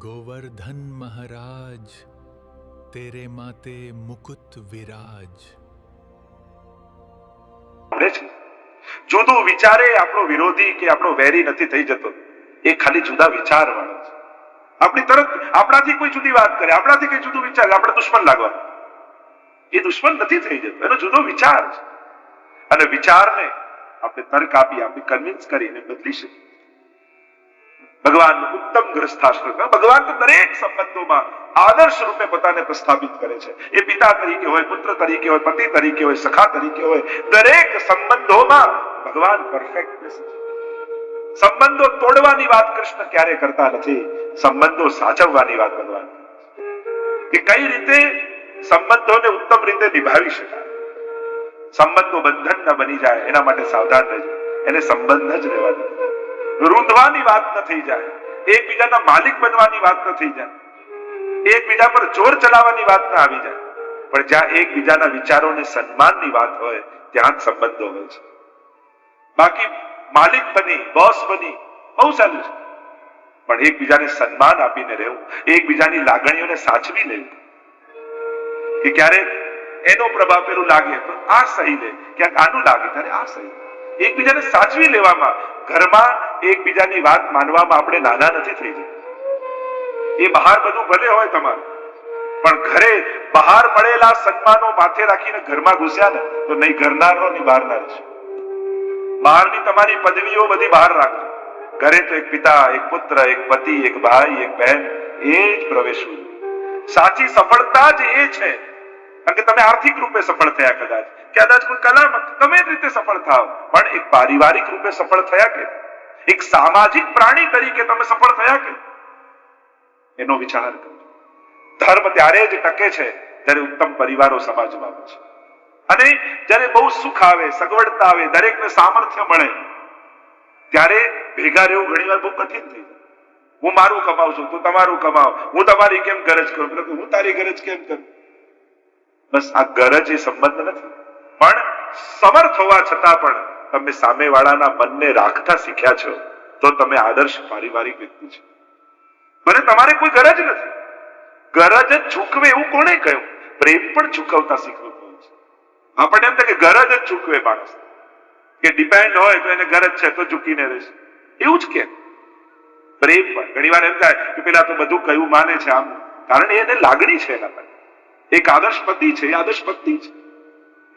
गोवर्धन महाराज तेरे माते मुकुट विराज। જુદું વિચારે આપણો વિરોધી કે આપણો વેરી નથી થઈ જતો, એ ખાલી જુદા વિચાર વાળો છે. આપણી તરત આપણાથી કોઈ જુદી વાત કરે, આપણાથી કોઈ જુદું વિચાર, આપણે દુશ્મન લાગવાનું. એ દુશ્મન નથી થઈ જતો, એનો જુદો વિચાર છે. અને વિચારને આપણે તર્ક આપી આપી કન્વિન્સ કરીને બદલી શકીએ. ભગવાન ઉત્તમ ગ્રસ્થાશ્રમ, ભગવાન તો દરેક સંબંધોમાં આદર્શ રૂપે પોતાને પ્રસ્થાપિત કરે છે. એ પિતા તરીકે હોય, પુત્ર તરીકે હોય, પતિ તરીકે હોય, સખા તરીકે હોય, દરેક સંબંધોમાં ભગવાન પરફેક્ટનેસ છે. સંબંધો તોડવાની વાત કૃષ્ણ ક્યારે કરતા નથી, સંબંધો સાચવવાની વાત ભગવાન કે કઈ રીતે સંબંધોને ઉત્તમ રીતે નિભાવી શકાય. સંબંધો બંધન ન બની જાય એના માટે સાવધાન રહેજો. એને સંબંધ જ રહેવા દો. રૂંધવાની વાત ન થઈ જાય, એકબીજાના માલિક બનવાની વાત ન થઈ જાય, એકબીજા પર જોર ચલાવવાની વાત ન આવી જાય. પણ જ્યાં એકબીજાના વિચારોને સન્માનની વાત હોય ત્યાં જ સંબંધો હોય છે. બાકી માલિક બની, બોસ બની બહુ સારું છે, પણ એકબીજાને સન્માન આપીને રહેવું, એકબીજાની લાગણીઓને સાચવી લેવું. કે ક્યારેક એનો પ્રભાવ પેલું લાગે તો આ સહી લે, ક્યાંક આનું લાગે ત્યારે આ સહી. એકબીજાને સાચવી લેવામાં, ઘરમાં એકબીજાની વાત માનવામાં આપણે નાના નથી થઈ જતા. એ બહાર બધું ભલે હોય તમારું, પણ ઘરે બહાર પડેલા સન્માનો માથે રાખીને ઘરમાં ઘૂસ્યા ને તો નહીં ઘરનારનો નહીં બહારના રહેશે. બહારની તમારી પદવીઓ બધી બહાર રાખજો. ઘરે તો એક પિતા, એક પુત્ર, એક પતિ, એક ભાઈ, એક બહેન, એ જ પ્રવેશવું. સાચી સફળતા જ એ છે. કારણ કે તમે આર્થિક રૂપે સફળ થયા, કદાચ કોઈ કલામાં તમે જ રીતે સફળ થાવ, પણ એક પારિવારિક રૂપે સફળ થયા કે, એક સામાજિક પ્રાણી તરીકે તમે સફળ થયા કે, એનો વિચાર કરજો. ધર્મ ત્યારે જ ટકે છે જ્યારે ઉત્તમ પરિવારો સમાજમાં હોય છે. અને જ્યારે બહુ સુખ આવે, સગવડતા આવે, દરેકને સામર્થ્ય મળે, ત્યારે ભેગા રહેવું ઘણીવાર બહુ કઠિન થઈ જાય. હું મારું કમાઉં છું, તું તમારું કમાવ, હું તમારી કેમ ગરજ કરું, હું તારી ગરજ કેમ કરું. બસ આ ગરજ એ સંબંધ નથી. પણ સમર્થ હોવા છતાં પણ તમે સામેવાળાના મનને રાખતા શીખ્યા છો તો તમે આદર્શ પારિવારિક વ્યક્તિ છો. મને તમારે કોઈ ગરજ નથી. ગરજ જ ચૂકવે એવું કોણે કહ્યું? પ્રેમ પણ ચૂકવતા શીખવું પડે છે. આપણને એમ થાય કે ગરજ જ ચૂકવે માણસ, કે ડિપેન્ડ હોય તો એને ગરજ છે તો ચૂકીને રહેશે, એવું જ કે પ્રેમ પણ ઘણી વાર એમ થાય કે પેલા તો બધું કયું માને છે આમ, કારણ એને લાગણી છે એના પર. એક આદર્શ પતિ છે, એ આદર્શ પત્ની છે,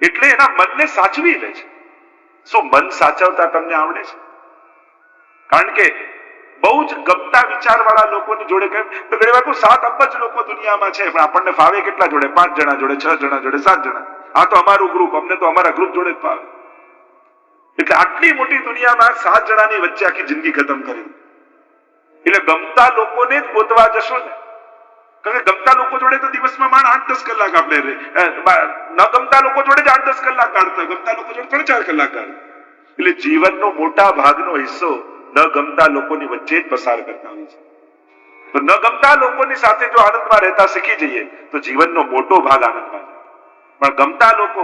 એટલે એના મનને સાચવી લે છે. શું મન સાચવતા તમને આવડે છે? કારણ કે બહુ જ ગમતા વિચાર વાળા લોકોની જોડે કેમ તો ઘણી વાર 7 અબજ લોકો દુનિયામાં છે, પણ આપણને ફાવે કેટલા જોડે? 5 જણા જોડે, 6 જણા જોડે, 7 જણા. આ તો અમારું ગ્રુપ, અમને તો અમારા ગ્રુપ જોડે જ ફાવે. એટલે આટલી મોટી દુનિયામાં 7 જણાની વચ્ચે આખી જિંદગી ખતમ કરી. એટલે ગમતા લોકોને જ ગોતવા જશો ને, કારણ કે ગમતા લોકો જોડે તો દિવસમાં માંડ 8-10 કલાક આપણે ન ગમતા લોકો જોડે જ 8-10 કલાક કાઢતા, ગમતા લોકો જોડે 3-4 કલાક કાઢે. એટલે જીવનનો મોટા ભાગનો હિસ્સો ન ગમતા લોકોની વચ્ચે જ પસાર કરતા હોય છે. તો ન ગમતા લોકોની સાથે જો આનંદમાં રહેતા શીખી જઈએ તો જીવનનો મોટો ભાગ આનંદમાં જાય. પણ ગમતા લોકો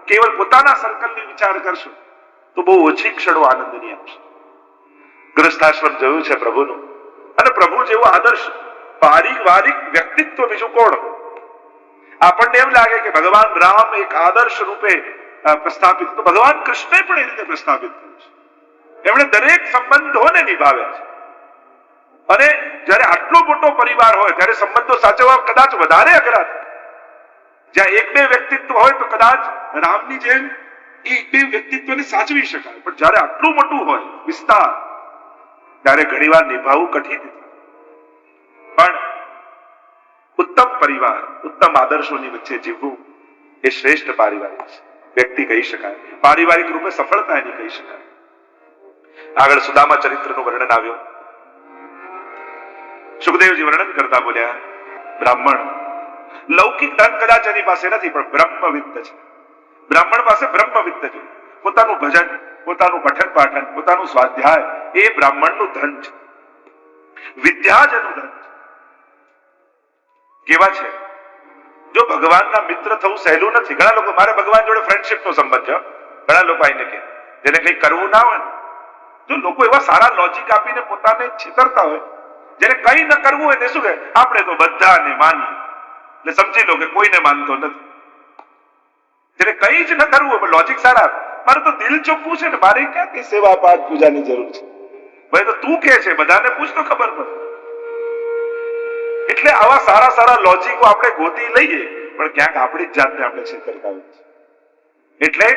કેવલ પોતાના સર્કલની વિચાર કરશો તો બહુ ઓછી ક્ષણો આનંદની આવશે. ગ્રસ્થાશ્રમ જોયું છે પ્રભુનું, અને પ્રભુ જેવો આદર્શ પારિવારિક વ્યક્તિત્વ બીજું કોણ? આપણને એમ લાગે કે ભગવાન રામ એક આદર્શ રૂપે પ્રસ્થાપિત, તો ભગવાન કૃષ્ણે પણ એ રીતે પ્રસ્થાપિત કર્યું છે. એમણે દરેક સંબંધોને નિભાવ્યા છે. અને જ્યારે આટલો મોટો પરિવાર હોય ત્યારે સંબંધો સાચવવા કદાચ વધારે અઘરા થાય. જ્યાં 1-2 વ્યક્તિત્વ હોય તો કદાચ રામની જેમ એ 1-2 વ્યક્તિત્વને સાચવી શકાય, પણ જ્યારે આટલું મોટું હોય વિસ્તાર, ત્યારે ઘણીવાર નિભાવવું કઠિન. પણ ઉત્તમ પરિવાર, ઉત્તમ આદર્શોની વચ્ચે જીવવું એ શ્રેષ્ઠ પારિવારિક વ્યક્તિ કહી શકાય. પારિવારિક રૂપે સફળતા એની કહી શકાય. આગળ સુદામા ચરિત્રનું વર્ણન આવ્યું. સુખદેવજી વર્ણન કરતા બોલ્યા, બ્રાહ્મણ લૌકિક ધન કદાચ એની પાસે નથી, પણ બ્રહ્મવિદ્ત છે. બ્રાહ્મણ પાસે બ્રહ્મવિદ્ત છે. પોતાનું ભજન, પોતાનું પઠન પાઠન, પોતાનું સ્વાધ્યાય એ બ્રાહ્મણનું ધન છે. વિદ્યા જ એનું ધન છે. કેવા છે? જો ભગવાનના મિત્ર થવું સહેલું નથી. ઘણા લોકો મારે ભગવાન જોડે ફ્રેન્ડશિપનો સંબંધ છે. ઘણા લોકો આઈને કે જેને કંઈ કરવું ના હોય, જો લોકો એવા સારા લોજિક આપીને પોતાને છેતરતા હોય, જેને કંઈ ન કરવું હોય તે શું કહે, આપણે તો બધાને માનીએ. એટલે સમજી લો કે કોઈને માનતો નથી. જેને કંઈ જ ન કરવું હોય, લોજિક સારા, મારે તો દિલ ચોખ્ખું છે ને, મારે ક્યાં કઈ સેવા પાઠ પૂજાની જરૂર છે. ભાઈ તો તું કે છે, બધાને પૂછ તો ખબર પડે. એટલે આવા સારા સારા લોજિકો આપણે ગોતી લઈએ, પણ ક્યાંક આપણી જ જાતને આપણે છેતરતા હોઈએ છીએ. એટલે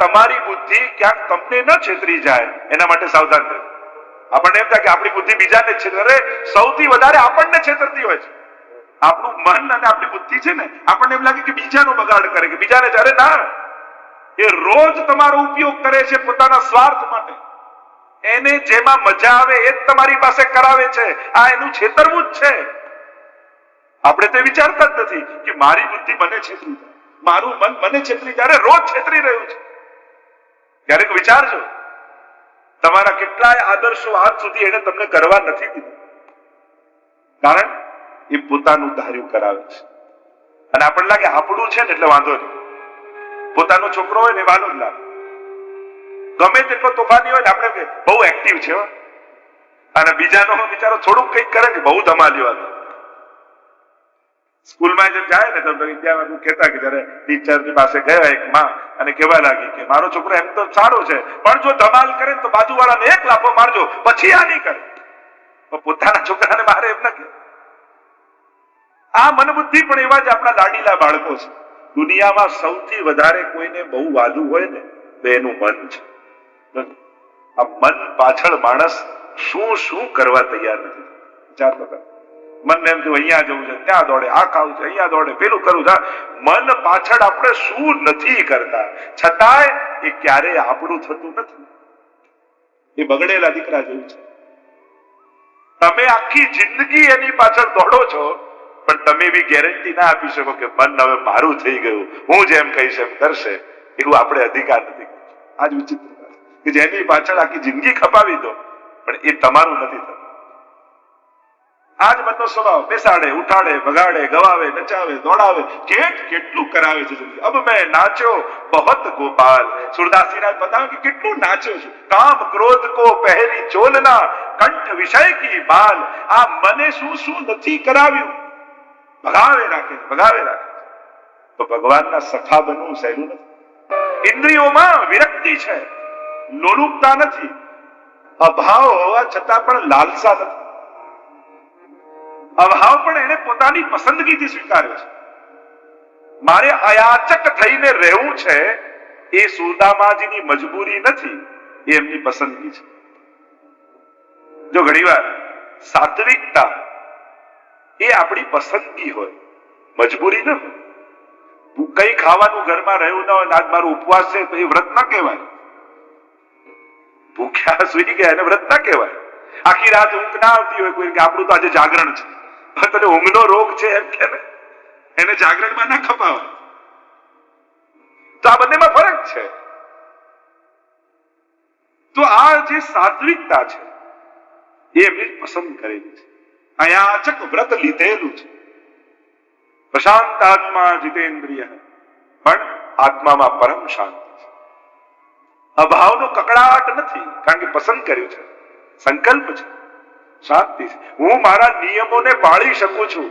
તમારી બુદ્ધિ ક્યાંક તમને ન છેતરી જાય એના માટે સાવધાન રહેવું. આપણને એમ થાય કે આપણી બુદ્ધિ બીજાને છેતરે, અરે સૌથી વધારે આપણને છેતરતી હોય છે. આપણું મન અને આપણી બુદ્ધિ છે ને, આપણને એમ લાગે કે બીજાનો બગાડ કરે, કે બીજાને, અરે ના, એ રોજ તમારો ઉપયોગ કરે છે પોતાના સ્વાર્થ માટે. એને જેમાં મજા આવે એ જ તમારી પાસે કરાવે છે. આ એનું છેતરવું જ છે. આપણે તો વિચારતા જ નથી કે મારી બુદ્ધિ મને છેતરી જાય, મારું મન મને છેતરી જાય. રોજ છેતરી રહ્યું છે. ક્યારેક વિચારજો, તમારા કેટલાય આદર્શો આજ સુધી એને તમને કરવા નથી દીધું, કારણ એ પોતાનું ધાર્યું કરાવે છે. અને આપણને લાગે આપણું છે ને એટલે વાંધો નહીં. પોતાનો છોકરો હોય ને વાલો જ લાગે. ગમે તેટલો તોફાની હોય ને, આપણે બહુ એક્ટિવ છે, અને બીજાનો બિચારો થોડુંક કંઈક કરે કે બહુ ધમાલ્યો હતો. સ્કૂલમાં જેમ જાય ને તો વિદ્યામાં કહેતા કે જયારે ટીચરની પાસે ગયા એક માં અને કહેવા લાગી કે મારો છોકરો એમ તો સારો છે, પણ જો ધમાલ કરે તો બાજુવાળાને એક લાફો મારજો, પછી આ નહીં કરે. પોતાના છોકરાને મારે એમ ન કે. આ મનબુદ્ધિ પણ એવા જ આપણા લાડીલા બાળકો છે. દુનિયામાં સૌથી વધારે કોઈને બહુ વાલું હોય ને તો એનું મન છે. આ મન પાછળ માણસ શું શું કરવા તૈયાર નથી. વિચારતો હતા, મનને એમ થયું અહીંયા જવું છે, ત્યાં દોડે, આ ખાવું છે, અહીંયા દોડે, પેલું કરવું છે. મન પાછળ આપણે શું નથી કરતા, છતાંય એ ક્યારેય આપણું થતું નથી. એ બગડેલા દીકરા જેવું છે. તમે આખી જિંદગી એની પાછળ દોડો છો, પણ તમે એવી ગેરંટી ના આપી શકો કે મન હવે મારું થઈ ગયું, હું જેમ કહીશ એમ કરશે. એવું આપણે અધિકાર નથી. આજ વિચિત્ર કે જેની પાછળ આખી જિંદગી ખપાવી દો, પણ એ તમારું નથી થતું. આજ મનનો સ્વભાવ બેસાડે, ઉઠાડે, ભગાડે, ગવાવે, નચાવે, દોડાવે, કેટલું કરાવે છે જિંદગી. અબ મેં નાચ્યો બહોત ગોપાલ. સુરદાસજીના બતાવે કે કેટલું નાચ્યો છું. કામ ક્રોધ કો પહેરી ચોલના, કંઠ વિષય કી બાલ. આ મને શું શું નથી કરાવ્યું, ભગાવે રાખે, ભગાવે રાખે. તો ભગવાનના સખા બનવું સહેલું નથી. ઇન્દ્રિયોમાં વિરક્તિ છે, લોલુપતા નથી, અભાવ હોવા છતાં પણ લાલસા નથી. અભાવ પણ એને પોતાની પસંદગીથી સ્વીકાર્યો છે. મારે અયાચક થઈને રહેવું છે, એ સુદામાજીની મજબૂરી નથી, એ એમની પસંદગી છે. જો ઘણીવાર સાત્વિકતા એ આપણી પસંદગી હોય, મજબૂરી ન હોય. કઈ ખાવાનું ઘરમાં રહ્યું ન હોય, આજ મારો ઉપવાસ છે, તો એ વ્રત ન કહેવાય. ભૂખ્યા સુઈ ગયા એને વ્રત ન કહેવાય. આખી રાત ઊંઘ ના આવતી હોય કોઈ, કે આપણું તો આજે જાગરણ છે, તને ઊંઘનો રોગ છે એમ કે એને જાગરણમાં ના ખપાવાય. તો આ બંનેમાં ફરક છે. તો આ જે સાત્વિકતા છે એ એમની પસંદ કરેલી છે. અયાચક વ્રત લીધેલું છે. પ્રશાંત આત્મા જીતેન્દ્રિય, પણ આત્મામાં પરમ શાંતિ છે. અભાવનો કકડાટ નથી, કારણ કે પસંદ કર્યું છે, સંકલ્પ છે, શાંતિ છે. હું મારા નિયમોને પાળી શકું છું,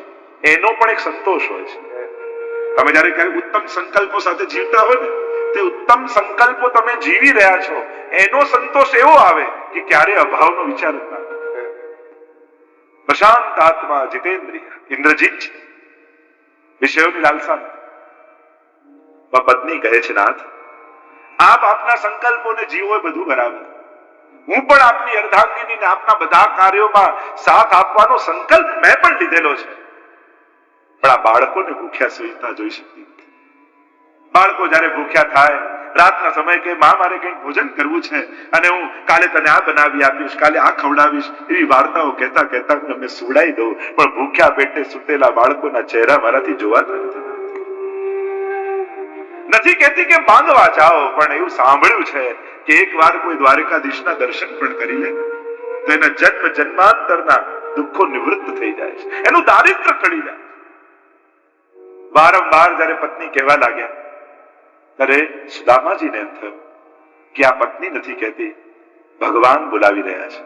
એનો પણ એક સંતોષ હોય છે. તમે જયારે ક્યારેક ઉત્તમ સંકલ્પો સાથે જીવતા હોય ને, તે ઉત્તમ સંકલ્પો તમે જીવી રહ્યા છો, એનો સંતોષ એવો આવે કે ક્યારે અભાવનો વિચાર જ ના. પ્રશાંત આત્મા જીતેન્દ્રિય, ઇન્દ્રજીત છે, વિષયોની લાલસા નથી. પત્ની કહે છે, નાથ, આપ આપના સંકલ્પોને જીવો, બધું બરાબર, હું પણ આપની અર્ધાંગીની આપના બધા કાર્યોમાં સાથ આપવાનો સંકલ્પ મેં પણ લીધેલો છે, પણ આ બાળકોને ભૂખ્યા સુઈતા જોઈ શકતી નથી. બાળકો જયારે ભૂખ્યા થાય, રાતના સમય કે માં મારે કંઈક ભોજન કરવું છે અને હું કાલે તને આ બનાવી આપીશ, કાલે આ ખવડાવીશ, એવી વાર્તાઓ કહેતા કહેતા હું એમને સુવડાવી દઉં, પણ ભૂખ્યા પેટે સૂતેલા બાળકોના ચહેરા મારાથી જોવાતા નથી. નથી કહેતી કે માંગવા જાઓ, પણ એવું સાંભળ્યું છે કે એક વાર કોઈ દ્વારકાધીશના દર્શન પણ કરી લે તો એના જન્મ જન્માંતરના દુઃખો નિવૃત્ત થઈ જાય છે, એનું દારિદ્ર્ય ટળી જાય. વારંવાર જયારે પત્ની કહેવા લાગ્યા ત્યારે સુદામાજીને એમ થયું કે આ પત્ની નથી કહેતી, ભગવાન બોલાવી રહ્યા છે.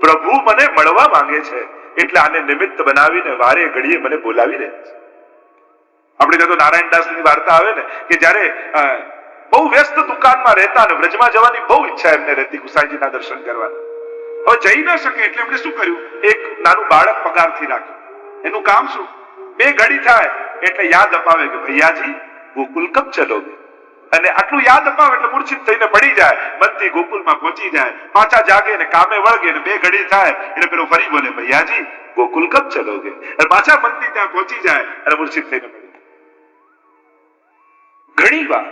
પ્રભુ મને મળવા માંગે છે એટલે આને નિમિત્ત બનાવીને વારે ઘડીએ મને બોલાવી રહ્યા છે. આપણે ત્યાં તો નારાયણદાસની વાર્તા આવે ને કે જ્યારે બહુ વ્યસ્ત દુકાનમાં રહેતા ને વ્રજમાં જવાની બહુ ઈચ્છા એમને રહેતી ગુસાઈજીના દર્શન કરવાની. હવે જઈ ન શકે એટલે એમણે શું કર્યું, એક નાનું બાળક પગારથી રાખ્યું. એનું કામ શું, 2 ઘડી થાય એટલે યાદ અપાવે કે ભૈયાજી ગોકુલ કબ ચલોગે, અને આટલું યાદ અપાવે એટલે મૂર્છિત થઈને પડી જાય, મનથી ગોકુલમાં પહોંચી જાય, પાછા જાગે ને કામે વળગે ને 2 ઘડી થાય એટલે પેલો ફરી બોલે ભૈયાજી ગોકુલ કબ ચલોગે, અને પાછા મનથી ત્યાં પહોંચી જાય અને મૂર્છિત થઈને પડી જાય. ઘણી વાર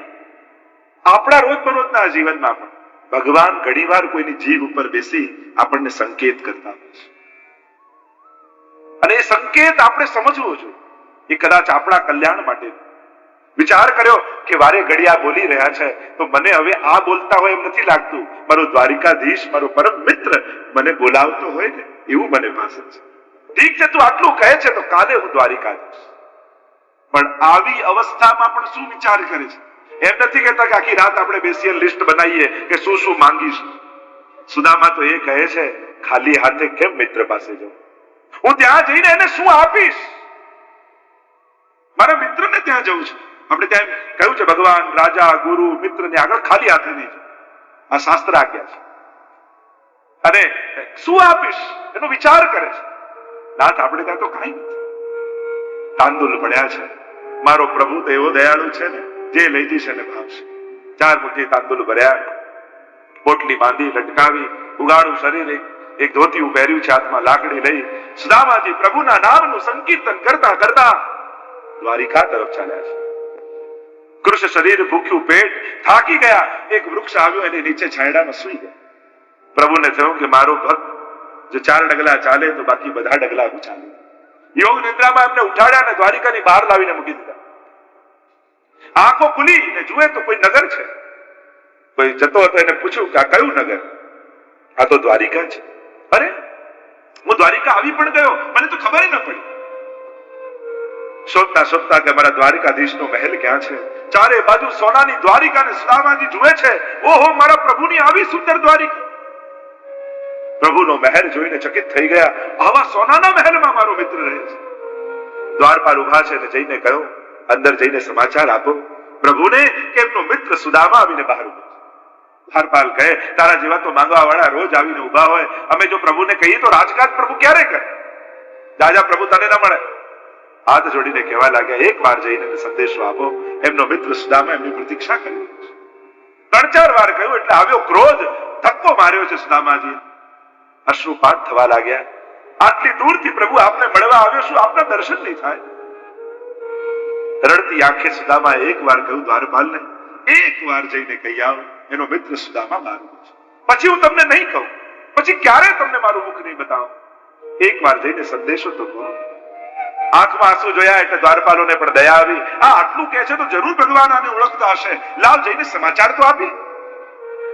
આપણા રોજબરોજના જીવનમાં પણ ભગવાન ઘણીવાર કોઈની જીભ ઉપર બેસી આપણને સંકેત કરતા હોય છે, અને એ સંકેત આપણે સમજવો જોઈએ. એ કદાચ આપણા કલ્યાણ માટે. વિચાર કર્યો કે વારે ઘડિયા બોલી રહ્યા છે તો મને હવે આ બોલતા હોય એમ નથી લાગતું, મારો દ્વારિકાધીશ, મારો પરમ મિત્ર મને બોલાવતો હોય ને એવું મને પાસે છે. ઠીક છે, તું આટલું કહે છે તો કાલે હું દ્વારિકાધીશ. પણ આવી અવસ્થામાં પણ શું વિચાર કરે છે? એમ નથી કહેતા કે આખી રાત આપણે બેસીએ લિસ્ટ બનાવીએ કે શું શું માંગીશું. સુદામા તો એ કહે છે ખાલી હાથે કેમ મિત્ર પાસે જાઉં, હું ત્યાં જઈને એને શું આપીશ, મારા મિત્રને ત્યાં જવું છે. આપણે ત્યાં કહ્યું છે ભગવાન, રાજા, ગુરુ, મિત્રને આગળ ખાલી હાથે નહીં જવું. આ શાસ્ત્ર આજ્ઞા છે. અને શું આપીશ એનો વિચાર કરે છે. નાથ આપણે ત્યાં તો કાંઈ નથી, તાંદુલ પડ્યા છે. મારો પ્રભુ તો એવો દયાળુ છે ને, જે લઈ જશે ને ભાવશે. 4 મુઠ્ઠી તાંદુલ ભર્યા, પોટલી બાંધી લટકાવી, ઉગાડું શરીર, એક ધોતી પહેર્યું છે, હાથમાં લાકડી લઈ સુદામાજી પ્રભુના નામનું સંકીર્તન કરતા કરતા દ્વારિકા તરફ ચાલ્યા છે. કૃષ્ણ શરીર, ભૂખ્યું પેટ, થાકી ગયા. એક વૃક્ષ આવ્યો, એની નીચે છાંયડામાં સૂઈ ગયા. પ્રભુને થયું કે મારો ભક્ત જો 4 ડગલા ચાલે તો બાકી બધા ડગલા હું ચાલે. યોગ નિદ્રામાં એમને ઉઠાડ્યા અને દ્વારિકાની બહાર લાવીને મૂકી દીધા. આંખો ખુલી ને જુએ તો કોઈ નગર છે. કોઈ જતો હતો, એને પૂછ્યું કે આ કયું નગર? આ તો દ્વારિકા છે. અરે હું દ્વારિકા આવી પણ ગયો, મને તો ખબર ન પડી. શોધતા શોધતા કે મારા દ્વારિકાધીશનો મહેલ ક્યાં છે. 4 બાજુ સોનાની દ્વારિકા ને સુદામાજી જુએ છે. ઓહો, મારા પ્રભુની આવી સુંદર દ્વારિકા. પ્રભુનો મહેલ જોઈને ચકિત થઈ ગયા. આવા સોનાના મહેલમાં મારો મિત્ર રહે છે. દ્વારપાલ ઉભા છે ને જઈને કહ્યું, અંદર જઈને સમાચાર આપો પ્રભુને કે એમનો મિત્ર સુદામા આવીને બહાર ઉભો છે. દ્વારપાલ કહે, તારા જેવા તો માંગવા વાળા રોજ આવીને ઉભા હોય, અમે જો પ્રભુને કહીએ તો રાજકાજ પ્રભુ ક્યારે કરે? રાજા પ્રભુ તને ન મળે. હાથ જોડીને કહેવા લાગ્યા, એક વાર જઈને સંદેશો આપો, એમનો મિત્ર સુદામા એમની પ્રતીક્ષા કરી રહ્યો છે. 3-4 વાર કહ્યું એટલે આવ્યો ક્રોધ, ધક્કો માર્યો છે સુદામાજી. અશ્રુપાત થવા લાગ્યા. આટલી દૂરથી પ્રભુ આપને મળવા આવ્યો, શું આપના દર્શન નહીં થાય? રડતી આંખે સુદામા એક વાર કહ્યું દ્વારપાલને, એક વાર જઈને કહી આવો એનો મિત્ર સુદામા મારું છે. પછી હું તમને નહીં કહું, પછી ક્યારે તમને મારું મુખ નહીં બતાવું. એક વાર જઈને સંદેશો તો કહો. આંખમાં આંસુ જોયા એટલે દ્વારપાલોને પણ દયા આવી. આ આટલું કહે છે તો જરૂર ભગવાન આને ઓળખતા હશે, લાવ જઈને સમાચાર તો આપી.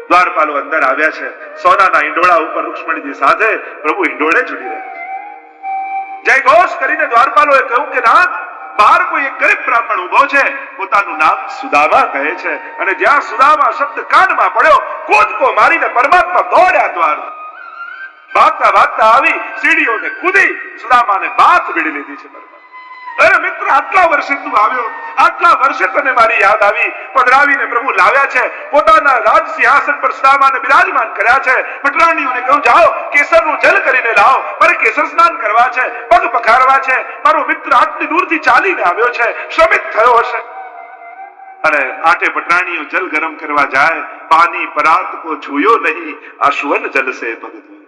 દ્વારપાલો અંદર આવ્યા છે. સોનાના ઈંડોળા ઉપર રૂક્ષ્મણીજી સાથે પ્રભુ ઈંડોળે ચડી રહ્યા છે. જય ઘોષ કરીને દ્વારપાલોએ કહ્યું કે નાથ, બહાર કોઈ એક ગરીબ બ્રાહ્મણ ઉભો છે, પોતાનું નામ સુદામા કહે છે, અને જ્યાં સુદામા શબ્દ કાનમાં પડ્યો, કૂદકો મારીને પરમાત્મા દોડ્યા દ્વાર. ભાગતા ભાગતા આવી સીડીઓને કૂદી સુદામાને બાથ ભીડી લીધી છે. અરે મિત્ર, આટલા વર્ષે તું આવ્યો, આટલા વર્ષે તને મારી યાદ આવી. પધરાવીને પ્રભુ લાવ્યા છે, પોતાના રાજ સિંહાસન પર સુદામાને બિરાજમાન કર્યા છે. પટરાણીઓને કહું, જાઓ કેસરનું જલ કરીને લાવો, મારે કેસર સ્નાન કરવા છે, પગ પખારવા છે. મારો મિત્ર આટલી દૂરથી ચાલીને આવ્યો છે, શ્રમિત થયો હશે. અને આટે પટરાણીઓ જલ ગરમ કરવા જાય, પાણી પરાત કો છૂયો નહીં, આ સુવર્ણ જલ સે પગ ધોયો.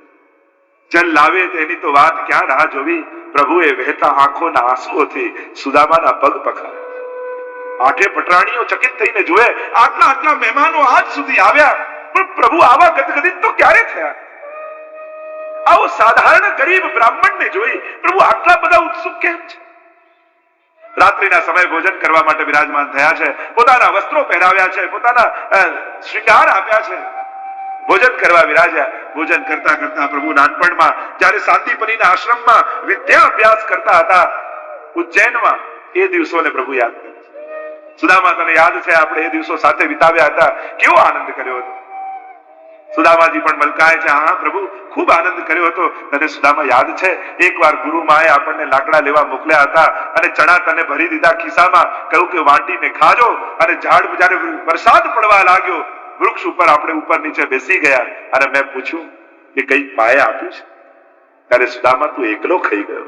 જલ લાવે તેની તો વાત ક્યાં રાહ જોવી. પ્રભુએ વહેતા આંખોના આંસુઓથી સુદામાના પગ પખાર્યા. આઠે પટરાણીઓ ચકિત થઈને જુએ, આટલા મહેમાનો આજ સુધી આવ્યા, પણ પ્રભુ આવા ગદગદિત તો ક્યારે થયા? આવો સાધારણ ગરીબ બ્રાહ્મણને જોઈ પ્રભુ આટલા બધા ઉત્સુક કેમ છે? રાત્રિના સમયે ભોજન કરવા માટે બિરાજમાન થયા છે, પોતાના વસ્ત્રો પહેરાવ્યા છે, પોતાના શૃંગાર આપ્યા છે, ભોજન કરવા વિરાજ્યા. ભોજન કરતા કરતા પ્રભુ નાનપણમાં જ્યારે શાંતિપનીના આશ્રમમાં વિદ્યા અભ્યાસ કરતા હતા ઉજ્જૈનમાં, એ દિવસોને પ્રભુ યાદ કરે છે. સુદામા, તને યાદ છે આપણે એ દિવસો સાથે વિતાવ્યા હતા, કેવો આનંદ કર્યો હતો. સુદામાજી પણ મલકાય છે, હા પ્રભુ ખૂબ આનંદ કર્યો હતો. તને સુદામા યાદ છે, એકવાર ગુરુ માએ આપણને લાકડા લેવા મોકલ્યા હતા અને ચણા તને ભરી દીધા ખિસ્સામાં, કહ્યું કે વાટીને ખાજો. અને ઝાડ જ્યારે વરસાદ પડવા લાગ્યો, વૃક્ષ ઉપર આપણે ઉપર નીચે બેસી ગયા અને મેં પૂછ્યું કે કઈ માએ આપ્યું છે, ત્યારે સુદામા તું એકલો ખાઈ ગયો.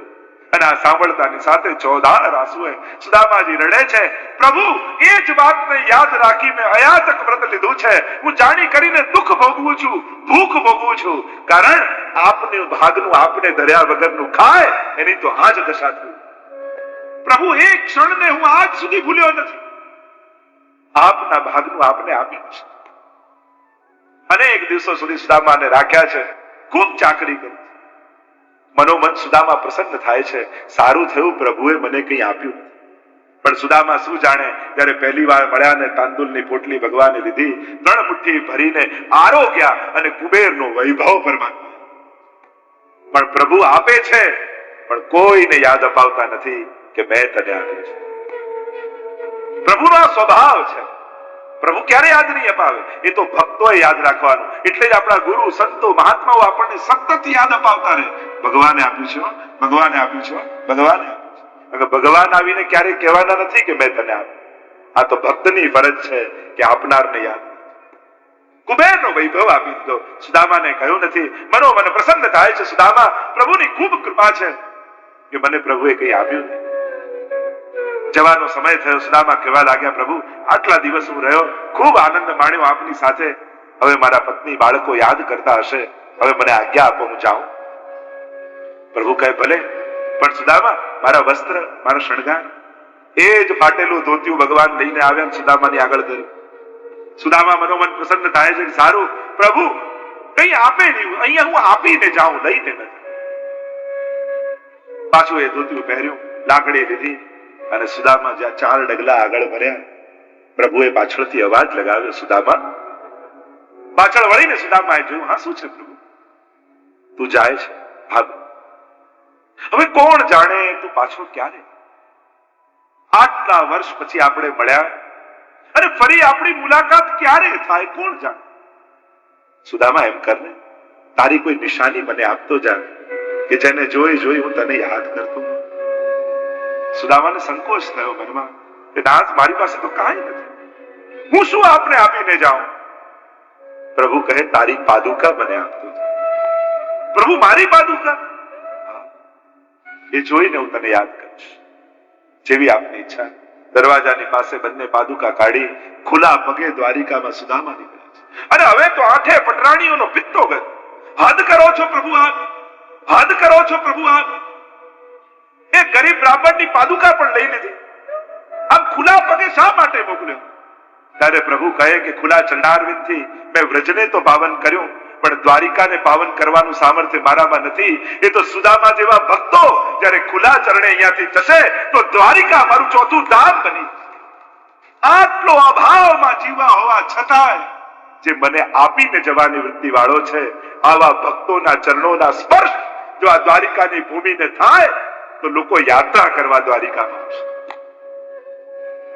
અને આ સાંભળતાની સાથે ચોધાર આંસુએ સુદામાજી રડે છે, પ્રભુ એ જ વાતને યાદ રાખી મેં અયાતક વ્રત લીધું છે. હું જાણી કરીને દુઃખ ભોગવું છું, ભૂખ ભોગવું છું, કારણ આપનું ભાગનું આપને ધર્યા વગરનું ખાય એની તો આ જ દશા થઈ. પ્રભુ એક ક્ષણને હું આજ સુધી ભૂલ્યો નથી. આપના ભાગનું આપને આપ્યું છે. અનેક દિવસો સુધી સુદામાને રાખ્યા છે, ખૂબ ચાકરી કરી. મનોમન સુદામા પ્રસન્ન થાય છે, સારું થયું પ્રભુએ મને કંઈ આપ્યું. પણ સુદામા શું જાણે, જ્યારે પહેલી વાર મળ્યા ને તાંદુલની પોટલી ભગવાને લીધી, 3 મુઠ્ઠી ભરીને આરોગ્યા અને કુબેરનો વૈભવ પરમાત્મા. પણ પ્રભુ આપે છે, પણ કોઈને યાદ અપાવતા નથી કે મેં તને આપ્યું છે. પ્રભુનો સ્વભાવ છે, પ્રભુ ક્યારે યાદ નહીં અપાવે, એ તો ભક્તોએ યાદ રાખવાનું. એટલે જ આપણા ગુરુ સંતો મહાત્માઓ આપણને સતત યાદ અપાવતા રહે, ભગવાને આપ્યું છે, ભગવાને આપ્યું છે, ભગવાને આપ્યું છે. ભગવાન આવીને ક્યારેય કહેવાના નથી કે મેં તને આપ્યું. આ તો ભક્તની ફરજ છે કે આપનારને યાદ. કુબેરનો વૈભવ આપી દીધો. સુદામાને કહ્યું નથી, મનોમન પ્રસન્ન થાય છે. સુદામા પ્રભુની ખૂબ કૃપા છે કે મને પ્રભુએ કંઈ આપ્યું નહીં. જવાનો સમય થયો. સુદામા કહેવા લાગ્યા, પ્રભુ આટલા દિવસ હું રહ્યો, ખૂબ આનંદ માણ્યો આપની સાથે. હવે મારા પત્ની બાળકો યાદ કરતા હશે, હવે મને આજ્ઞા આપો, હું જાઉં. પ્રભુ કહે ભલે, પણ સુદામા મારા વસ્ત્ર, મારા શણગાર. એ જ ફાટેલું ધોતિયું ભગવાન લઈને આવ્યા, સુદામાની આગળ ધર્યું. સુદામા મનોમન પ્રસન્ન થાય છે, સારું પ્રભુ કઈ આપે નહીં, અહીંયા હું આપીને જાઉં, લઈને નથી. પાછું એ ધોતિયું પહેર્યું, લાકડી લીધી અને સુદામા જ્યાં 4 ડગલા આગળ ભર્યા, પ્રભુએ પાછળથી અવાજ લગાવ્યો, સુદામા. પાછળ વળીને સુદામાએ જોયું, હા શું છે પ્રભુ? તું જાય છે, ભાગ. હવે કોણ જાણે તું પાછો ક્યારે? આટલા વર્ષ પછી આપણે મળ્યા અને ફરી આપણી મુલાકાત ક્યારે થાય, કોણ જાણે? સુદામા એમ કરને, તારી કોઈ નિશાની મને આપતો જા કે જેને જોઈ જોઈ હું તને યાદ કરતો. સુદામાને સંકોચ થયો મનમાં કે નાથ મારી પાસે તો કાંઈ નથી, હું શું આપને આપીને જાઉં? પ્રભુ કહે, તારી પાદુકા મને આપતો. પ્રભુ મારી પાદુકા? એ જોઈને હું તને યાદ કરીશ. જેવી આપની ઈચ્છા. દરવાજાની પાસે બંને પાદુકા કાઢી ખુલ્લા પગે દ્વારિકામાં સુદામા નીકળ્યા છે. અને હવે તો 8 પટરાણીઓનો પિત્તો ગયો. હદ કરો છો પ્રભુ આપ, હદ કરો છો પ્રભુ આપ. એ ગરીબ બ્રાહ્મણની પાદુકા પણ લઈ લીધી. આમ ખુલ્લા પગે શા માટે મોકલ્યો? ત્યારે પ્રભુ કહે કે ખુલ્લા ચરણારવિંદથી મેં વ્રજને તો પાવન કર્યું, પણ દ્વારિકાને પાવન કરવાનું સામર્થ્ય મારામાં નથી. એ તો સુદામા જેવા ભક્તો જ્યારે ખુલ્લા ચરણે અહીંયાથી જશે તો દ્વારિકા મારું 4થું ધામ બની. આટલો અભાવમાં જીવા હોવા છતાંય જે મને આપીને જવાની વૃત્તિ વાળો છે, આવા ભક્તોના ચરણોના સ્પર્શ જો આ દ્વારિકાની ભૂમિને થાય તો લોકો યાત્રા કરવા દ્વારિકામાં આવશે.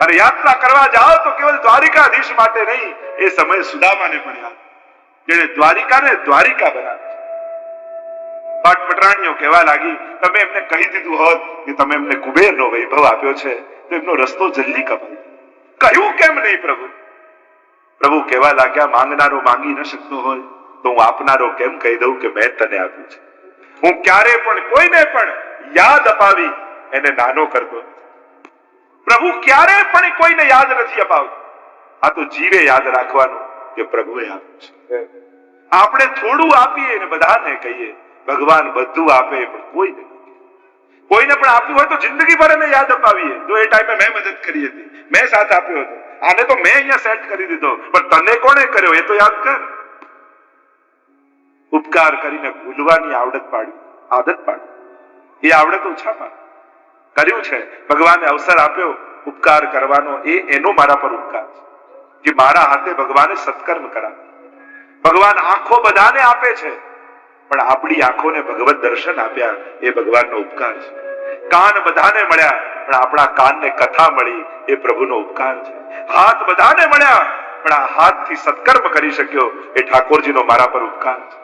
અને યાત્રા કરવા જાઓ તો કેવલ દ્વારિકાધીશ માટે નહીં, એ સમય સુદામાને પણ યાદ, જેને દ્વારિકાને દ્વારિકા બનાવી. પટરાણીઓ કહેવા લાગી, તમે એમને કહી દીધું હોત કે તમે એમને કુબેરનો વૈભવ આપ્યો છે તો એમનો રસ્તો જલ્દી કપાય. કહ્યું કેમ નહીં પ્રભુ? પ્રભુ કહેવા લાગ્યા, માંગનારો માંગી ન શકતો હોય તો હું આપનારો કેમ કહી દઉં કે મેં તને આપ્યું છે? હું ક્યારે પણ કોઈને પણ યાદ અપાવી એને નાનો કરતો. પ્રભુ ક્યારે પણ કોઈને યાદ નથી અપાવતો. આ તો જીવે યાદ રાખવાનું કે પ્રભુએ આપ્યું છે. આપણે થોડું આપીએ અને બધાને કહીએ ભગવાન બધું આપે, પણ કોઈને પણ આપ્યું હોય તો જિંદગી ભર એને યાદ અપાવીએ. જો એ ટાઈમે મેં મદદ કરી હતી, મેં સાથ આપ્યો હતો, આને તો મેં અહીંયા સેટ કરી દીધો, પણ તને કોણે કર્યો એ તો યાદ કર. ઉપકાર કરીને ભૂલવાની આદત પાડી. એ આવડત ઓછા પાડ. કર્યું છે ભગવાને અવસર આપ્યો ઉપકાર કરવાનો, એનો મારા પર ઉપકાર છે કે મારા હાથે ભગવાને સત્કર્મ કરાવે. ભગવાન આંખો બધાને આપે છે, પણ આપણી આંખોને ભગવત દર્શન આપ્યા એ ભગવાનનો ઉપકાર છે. કાન બધાને મળ્યા, પણ આપણા કાનને કથા મળી એ પ્રભુનો ઉપકાર છે. હાથ બધાને મળ્યા, પણ આ હાથથી સત્કર્મ કરી શક્યો એ ઠાકોરજીનો મારા પર ઉપકાર છે.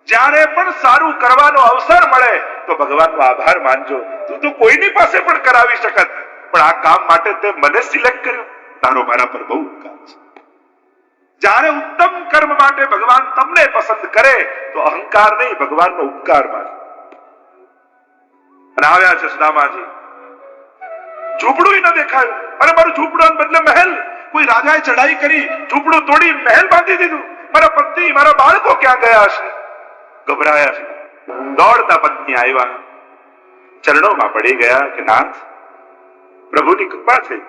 જ્યારે પણ સારું કરવાનો અવસર મળે તો ભગવાનનો આભાર માનજો. તું તો કોઈની પાસે પણ કરાવી શકત, પણ આ કામ માટે તે મને સિલેક્ટ કર્યો, તારો મારા પર બહુ ઉપકાર છે. જ્યારે ઉત્તમ કર્મ માટે ભગવાન તમને પસંદ કરે તો અહંકાર નહીં, ભગવાનનો ઉપકાર માને. અને આવ્યા છે સુદામાજી, ઝૂંપડું ન દેખાયું. અરે મારું ઝૂંપડું બદલે મહેલ. કોઈ રાજાએ ચઢાઈ કરી, ઝૂંપડું તોડી મહેલ બાંધી દીધું. મારા પત્ની મારા બાળકો ક્યાં ગયા છે? ગભરાયા છે. દોડતા પત્ની આવ્યા, ચરણોમાં પડી ગયા કે નાથ, પ્રભુની કૃપા થઈ,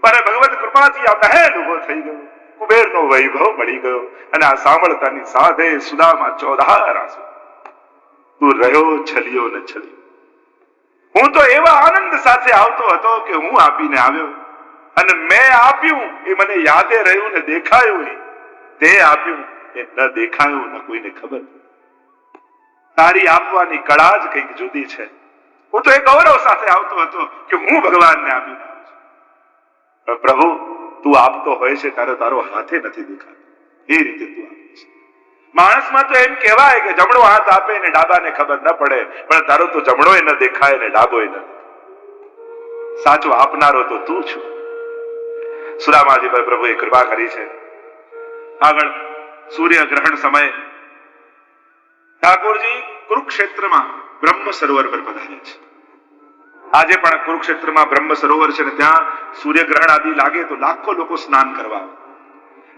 અને ભગવત કૃપાથી આ મહેલ ઉભો થઈ ગયો, કુબેરનો વૈભવ મળી ગયો. અને આ સાંભળતાની સાથે સુદામા ચોધાર આંસુ. તું રહ્યો છલિયો ને છલિયો. હું તો એવા આનંદ સાથે આવતો હતો કે હું આપીને આવ્યો, અને મેં આપ્યું એ મને યાદે રહ્યું ને દેખાયું નહીં. તે આપ્યું એ ન દેખાયું ન કોઈને ખબર. તારી આપવાની કળા જ કંઈક જુદી છે. હું તો એ ગૌરવ સાથે આવતો હતો કે હું ભગવાનને આપીને આવ્યો છું. પણ પ્રભુ, તું આપતો હોય છે ત્યારે તારો હાથે નથી દેખાતો, એ રીતે તું આપે છે. માણસમાં તો એમ કહેવાય કે જમણો હાથ આપે ને ડાબાને ખબર ન પડે, પણ તારો તો જમણોય ન દેખાય ને ડાબોય ન દેખાય. સાચો આપનારો તો તું છું. સુદામાજી પર પ્રભુએ કૃપા કરી છે. આગળ સૂર્યગ્રહણ સમયે ઠાકોરજી કુરુક્ષેત્રમાં બ્રહ્મ સરોવર પર પધાર્યા છે. આજે પણ કુરુક્ષેત્રમાં બ્રહ્મ સરોવર છે ને ત્યાં સૂર્યગ્રહણ આદિ લાગે તો લાખો લોકો સ્નાન કરવા આવે.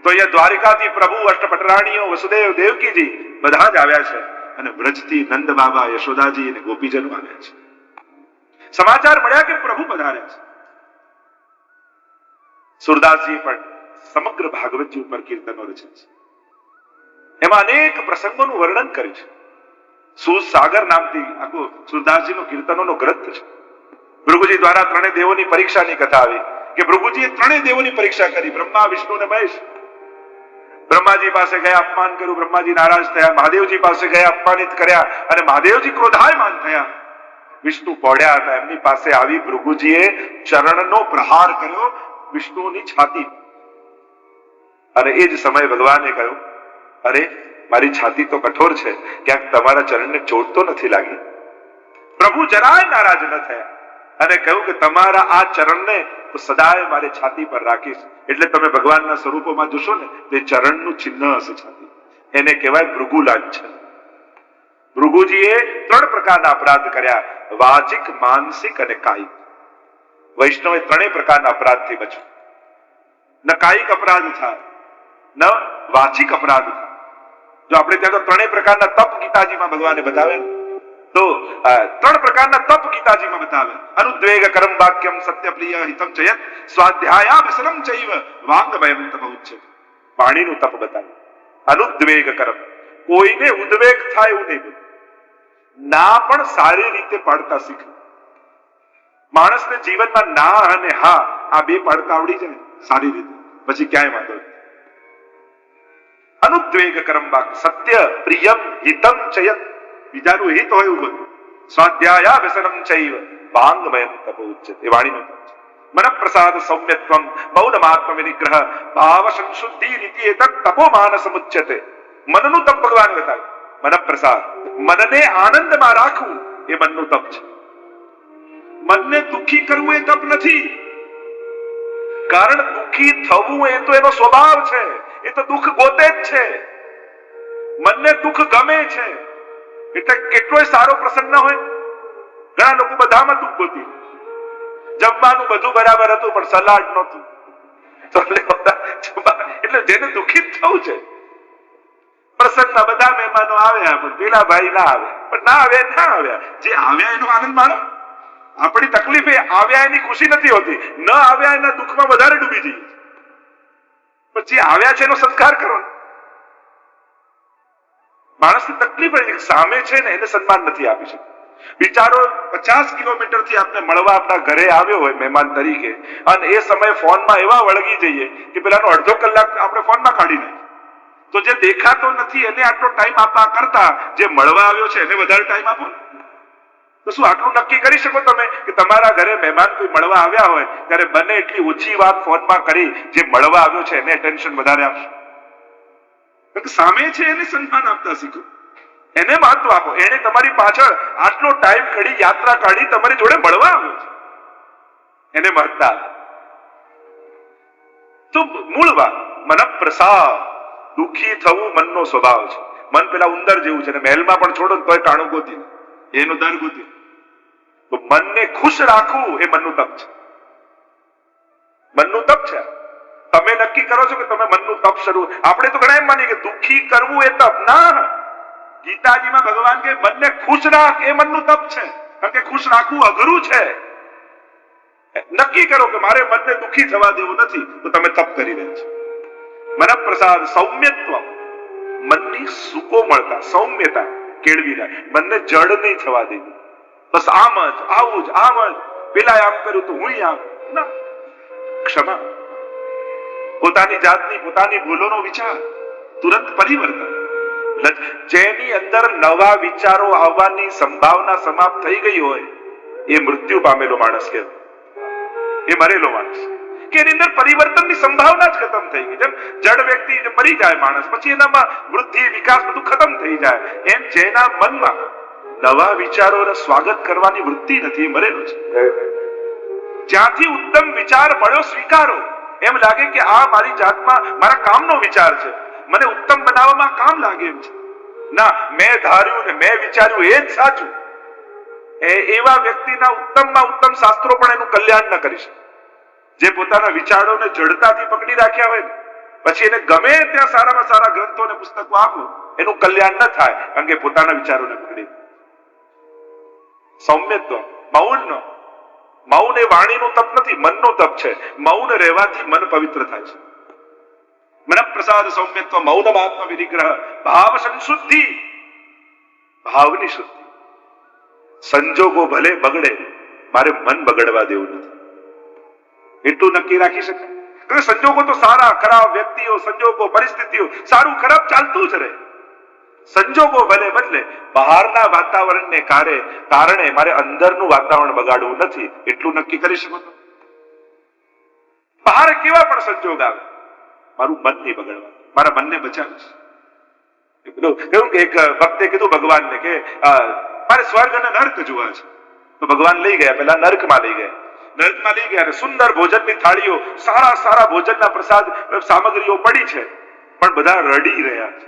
તો અહીંયા દ્વારિકાથી પ્રભુ, અષ્ટપટરાણીઓ, વસુદેવ, દેવકીજી બધા જ આવ્યા છે, અને વ્રજથી નંદ બાબા, યશોદાજી અને ગોપીજનો આવ્યા છે. સમાચાર મળ્યા કે પ્રભુ પધાર્યા છે. સુરદાસજી પણ સમગ્ર ભાગવતજી ઉપર કીર્તનો રચ્યા છે. એમાં અનેક પ્રસંગોનું વર્ણન કર્યું છે. સુસાગર નામથી આખો સુરદાસજીનો કીર્તનોનો ગ્રંથ છે. ભૃગુજી દ્વારા ત્રણેય દેવોની પરીક્ષાની કથા આવી કે ભૃગુજીએ ત્રણેય દેવોની પરીક્ષા કરી, બ્રહ્મા, વિષ્ણુ અને મહેશ. બ્રહ્માજી પાસે ગયા, અપમાન કર્યું, બ્રહ્માજી નારાજ થયા. મહાદેવજી પાસે ગયા, અપમાનિત કર્યા, અને મહાદેવજી ક્રોધાયમાન થયા. વિષ્ણુ પહોળ્યા હતા, એમની પાસે આવી ભૃગુજીએ ચરણનો પ્રહાર કર્યો વિષ્ણુની છાતી. અને એ જ સમયે ભગવાને કહ્યું, અરે મારી છાતી તો કઠોર છે, ક્યાંક તમારા ચરણને ચોટ તો નથી લાગી? પ્રભુ જરાય નારાજ ન થયા અને કહ્યું કે તમારા આ ચરણને તો સદાય મારી છાતી પર રાખીશ. એટલે તમે ભગવાનના સ્વરૂપોમાં જોશો ને તે ચરણનું ચિહ્ન હશે છાતી. એને કહેવાય ભૃગુ લાંછન. ભૃગુજીએ 3 પ્રકારના અપરાધ કર્યા: વાચિક, માનસિક અને કાયિક. વૈષ્ણવે 3 પ્રકારના અપરાધથી બચવું. ન કાયિક અપરાધ થાય, ન વાચિક અપરાધ થાય. જો આપણે ત્યાં તો 3 પ્રકારના તપ ગીતાજીમાં ભગવાને બતાવે, તો 3 પ્રકારના તપ ગીતાજીમાં બતાવે. અનુદ્વેગ કરમ વાક્યમ સત્ય પ્રિય હિતમ ચયત સ્વાધ્યાયાભ્યસનમ ચૈવ વાંગમયમ તપ ઉચ્ચતે. વાણીનું તપ બતાવે. અનુદ્વેગ કરમ, કોઈને ઉદ્વેગ થાય એવું નહીં. ના પણ સારી રીતે પાડતા શીખવું. માણસને જીવનમાં ના અને હા આ 2 પાડતા આવડી જાય સારી રીતે, પછી ક્યાંય વાંધો નહીં. અનુદ્વેગ કરમ વાક્ય સત્ય પ્રિયમ હિતમ ચયત, બીજાનું હિત હોય એવું બધું. સ્વાધ્યાયાભ્યસનમ ચૈવ વાંગમયમ તપ ઉચ્ચતે. એ વાણીનું તપ છે. મનપ્રસાદ સૌમ્યત્વમ મૌનમાત્મ વિનિગ્રહ ભાવ સંશુદ્ધિ રીતિ એતત તપોમાન સમુચ્યતે. મનનું તપ ભગવાન બતાવે. મનપ્રસાદ, મનને આનંદમાં રાખવું એ મનનું તપ છે. મનને દુઃખી કરવું એ તપ નથી. કારણ દુઃખી થવું એ તો એનો સ્વભાવ છે, એ તો દુઃખ ગોતે જ છે. મનને દુઃખ ગમે છે એટલે કેટલોય સારો પ્રસંગ ના હોય. ઘણા લોકો બધામાં દુઃખ ગોતી. જમવાનું બધું બરાબર હતું પણ સલાડ નહોતું, એટલે જેને દુઃખિત થવું છે. પ્રસંગમાં બધા મહેમાનો આવ્યા પણ પેલા ભાઈ ના આવ્યા, પણ ના આવ્યા ના આવ્યા. જે આવ્યા એનો આનંદ માણો. આપણી તકલીફ એ આવ્યા એની ખુશી નથી હોતી, ન આવ્યા એના દુઃખમાં વધારે ડૂબી જઈએ. પછી આવ્યા છે એનો સત્કાર કરો. માણસની તકલીફ સામે છે ને એને સન્માન નથી આપી શકતો. બિચારો 50 કિલોમીટર થી આપણે મળવા આપણા ઘરે આવ્યો હોય મહેમાન તરીકે, અને એ સમયે ફોનમાં એવા વળગી જઈએ કે પેલાનો અડધો કલાક આપણે ફોનમાં કાઢી નાખીએ. તો જે દેખાતો નથી એને આટલો ટાઈમ આપવા કરતા જે મળવા આવ્યો છે એને વધારે ટાઈમ આપો. તો શું આટલું નક્કી કરી શકો તમે કે તમારા ઘરે મહેમાન કોઈ મળવા આવ્યા હોય ત્યારે બને એટલી ઓછી વાત ફોનમાં કરી જે મળવા આવ્યો છે એને ટેન્શન વધારે આપશો? સામે છે એને સન્માન આપતા શીખો, એને મહત્વ આપો. એને તમારી પાછળ આટલો ટાઈમ કાઢી યાત્રા કાઢી તમારી જોડે મળવા આવ્યો છે, એને મહત્તા આપો. તો મૂળ વાત મન પ્રસાદ, દુઃખી થવું મનનો સ્વભાવ છે. મન પેલા ઉંદર જેવું છે ને મહેલમાં પણ છોડો ને તોય ટાણું ગોતી એનો દર ગોતી. તો મનને ખુશ રાખવું એ મનનું તપ છે, મનનું તપ છે. તમે નક્કી કરો છો કે તમે મનનું તપ શરૂ. આપણે તો ઘણા એમ માનીએ કે દુઃખી કરવું એ તપ. ના, ગીતાજીમાં ભગવાન કે મનને ખુશ રાખ એ મનનું તપ છે. કારણ કે ખુશ રાખવું અઘરું છે. નક્કી કરો કે મારે મનને દુઃખી થવા દેવું નથી, તો તમે તપ કરી રહ્યા છો. મન પ્રસાદ સૌમ્યત્વ, મનની સુકોમળતા, સૌમ્યતા કેળવી રાખ. મનને જડ નહીં થવા દેવું. બસ આમ જ આવું જ આમ જ, પેલા આમ કર્યું તો હું આમ ના. ક્ષમા, પોતાની જાતની પોતાની ભૂલોનો વિચાર, તુરંત પરિવર્તન. જેની અંદર નવા વિચારો આવવાની સંભાવના સમાપ્ત થઈ ગઈ હોય એ મૃત્યુ પામેલો માણસ કહેવાય, એ મરેલો માણસ. કે એની અંદર પરિવર્તનની સંભાવના જ ખતમ થઈ ગઈ. જેમ જડ વ્યક્તિ મરી જાય માણસ, પછી એનામાં વૃદ્ધિ વિકાસ બધું ખતમ થઈ જાય, એમ જેના મનમાં નવા વિચારોને સ્વાગત કરવાની વૃત્તિ નથી એ મરેલો છે. જ્યાંથી ઉત્તમ વિચાર મળ્યો સ્વીકારો. એમ લાગે કે આ મારી જાતમાં મારા કામનો વિચાર છે, મને ઉત્તમ બનાવવામાં કામ લાગે એમ છે. ના, મેં ધાર્યું ને મેં વિચાર્યું એ જ સાચું. એવા વ્યક્તિના ઉત્તમમાં ઉત્તમ શાસ્ત્રો પણ એનું કલ્યાણ ન કરી શકે. જે પોતાના વિચારોને જડતાથી પકડી રાખ્યા હોય ને, પછી એને ગમે ત્યાં સારામાં સારા ગ્રંથો અને પુસ્તકો આપો, એનું કલ્યાણ ન થાય, કારણ કે પોતાના વિચારોને પકડી. સૌમ્યત્વ, મૌન. મૌન એ વાણીનું તપ નથી, મનનું તપ છે. મૌન રહેવાથી મન પવિત્ર થાય છે. મન પ્રસાદ સૌમ્યત્વ મૌન આત્મ વિનિગ્રહ ભાવ સંશુદ્ધિ, ભાવની શુદ્ધિ. સંજોગો ભલે બગડે, મારે મન બગડવા દેવું નથી, એટલું નક્કી રાખી શકાય. સંજોગો તો સારા ખરાબ, વ્યક્તિઓ, સંજોગો, પરિસ્થિતિઓ સારું ખરાબ ચાલતું જ રહે. સંજોગો ભલે બદલે, બહારના વાતાવરણને કારણે મારે અંદરનું વાતાવરણ બગાડવું નથી, એટલું નક્કી કરી શકો છો. બહાર કેવા પણ સંજોગ આવે, મારું મન નહીં બગડવા, મારા મનને બચાવીશ. એવું કે એક ભક્તે કીધું ભગવાનને કે મારે સ્વર્ગ અને નર્ક જોવા છે. તો ભગવાન લઈ ગયા, પેલા નર્કમાં લઈ ગયા. નર્કમાં લઈ ગયા, સુંદર ભોજનની થાળીઓ, સારા સારા ભોજનના પ્રસાદ સામગ્રીઓ પડી છે, પણ બધા રડી રહ્યા છે.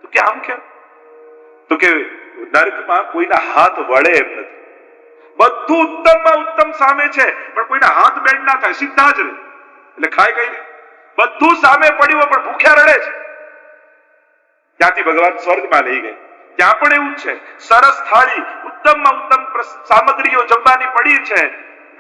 તો કે આમ કેમ? તો કે નર્કમાં કોઈના હાથ વળે એમ નથી. બધું ઉત્તમમાં ઉત્તમ સામે છે, પણ કોઈના હાથ બેન્ડ ના થાય, સીધા જ રહે. એટલે ખાય કઈ નહીં, બધું સામે પડ્યું પણ ભૂખ્યા રડે છે. ત્યાંથી ભગવાન સ્વર્ગમાં લઈ ગયા. ત્યાં પણ એવું છે, સરસ થાળી, ઉત્તમમાં ઉત્તમ સામગ્રીઓ જમવાની પડી છે,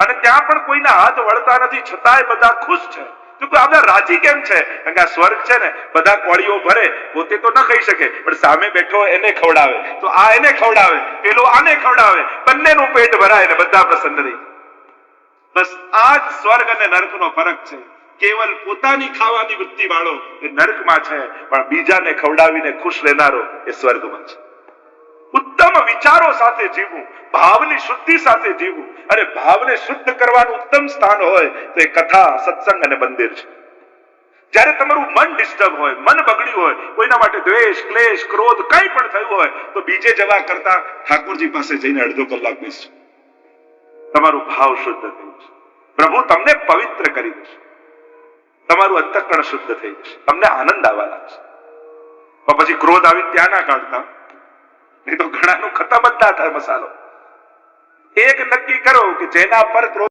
અને ત્યાં પણ કોઈના હાથ વળતા નથી, છતાંય બધા ખુશ છે. તો આપણે રાજી કેમ છે? કારણ કે આ સ્વર્ગ છે ને, બધા કોળીઓ ભરે, પોતે તો ન ખાઈ શકે, પણ સામે બેઠો એને ખવડાવે, તો આ એને ખવડાવે, પેલો આને ખવડાવે, બંનેનું પેટ ભરાય ને બધા પ્રસન્ન રહી. બસ આ જ સ્વર્ગ અને નર્કનો ફરક છે. કેવલ પોતાની ખાવાની વૃત્તિ વાળો એ નર્કમાં છે, પણ બીજાને ખવડાવીને ખુશ રહેનારો એ સ્વર્ગમાં છે. ઉત્તમ વિચારો સાથે જીવવું, ભાવની શુદ્ધિ સાથે જીવવું. અને ભાવને શુદ્ધ કરવાનું ઉત્તમ સ્થાન હોય તો એ કથા, સત્સંગ અને મંદિર છે. જ્યારે તમારું મન ડિસ્ટર્બ હોય, મન બગડ્યું હોય, કોઈના માટે દ્વેષ, ક્લેશ, ક્રોધ કંઈ પણ થયું હોય, તો બીજે જવા કરતા ઠાકોરજી પાસે જઈને અડધો કલાક બેસજો. તમારું ભાવ શુદ્ધ થયું છે, પ્રભુ તમને પવિત્ર કરી દેશે, તમારું અંતઃકરણ શુદ્ધ થઈ જશે, તમને આનંદ આવવા લાગશે. પણ પછી ક્રોધ આવી ત્યાં ના કાઢતા, નહીં તો ઘણાનું ખતમ જ ના થાય મસાલો. એક નક્કી કરો કે જેના પર ક્રોધ